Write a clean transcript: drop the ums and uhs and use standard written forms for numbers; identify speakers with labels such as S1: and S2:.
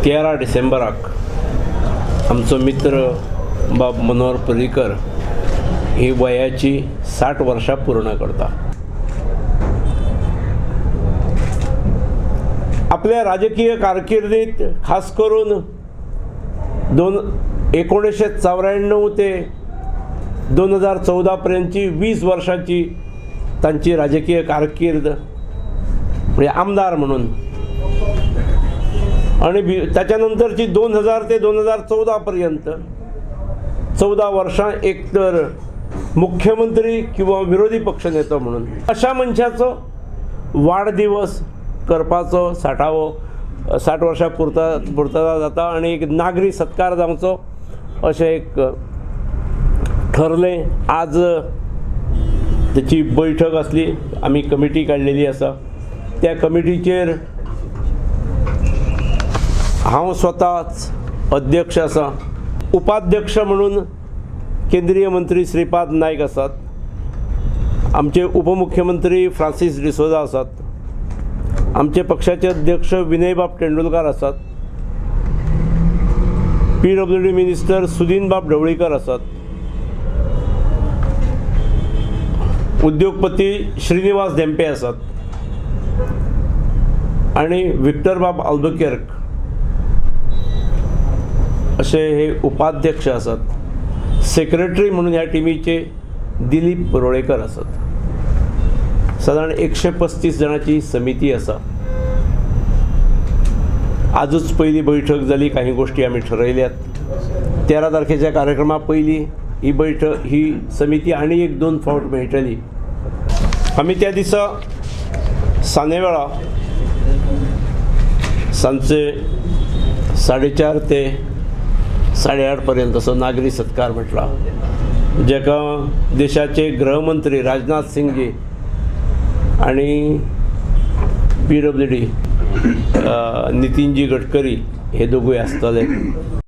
S1: 13 डिसेंबराक आमचो मित्र बाब मनोहर पर्रीकर ही वयाची 60 वर्षां पूर्ण करता. आपल्या राजकीय कारकिर्दीत खास करून 1994 ते 2014 पर्यंतची 20 वर्षांची तांची राजकीय कारकीर्द म्हणजे आमदार म्हणून, आणि त्याच्यानंतरची 2000 ते 2014 पर्यंत 14 वर्षां एकतर मुख्यमंत्री किंवा विरोधी पक्षनेतो म्हणून अशा मनशाचो वाढदिवस करपाचो 60 वर्षां पुर्तता जाता आणि एक नागरी सत्कार जावचो अशें एक ठरलें. आज त्याची बैठक असली, आम्ही कमिटी काढलेली आसा. त्या कमिटीचेर हांव स्वताच अध्यक्ष आसा. उपाध्यक्ष म्हणून केंद्रीय मंत्री श्रीपाद नायक आसात. आमचे उपमुख्यमंत्री फ्रांसीस डिसोजा आसात. आमचे पक्षाचे अध्यक्ष विनयबाब तेंडुलकर आसात. PWD मिनिस्टर सुदीनबाब ढवळीकर आसात. उद्योगपती श्रीनिवास धेंपे आसात आणि विक्टरबाब अल्बुकेर्क असे हे उपाध्यक्ष आसात. सेक्रेटरी म्हणून ह्या टीमीचे दिलीप रोळेकर आसात. साधारण 135 जणांची समिती आसा. आजच पहिली बैठक जाली. काही गोष्टी आम्ही ठरयल्यात. 13 तारखेच्या कार्यक्रमा पयली ही समिती आणि 1-2 फावट मेळटली. आम्ही त्या दिसा सानेवेळा सांचे 4:30 ते 8:30 पर्यंत असो नागरी सत्कार म्हटला, जेका देशाचे गृहमंत्री राजनाथ सिंगजी आणि PWD नितीनजी गडकरी हे दोगूय आसतले.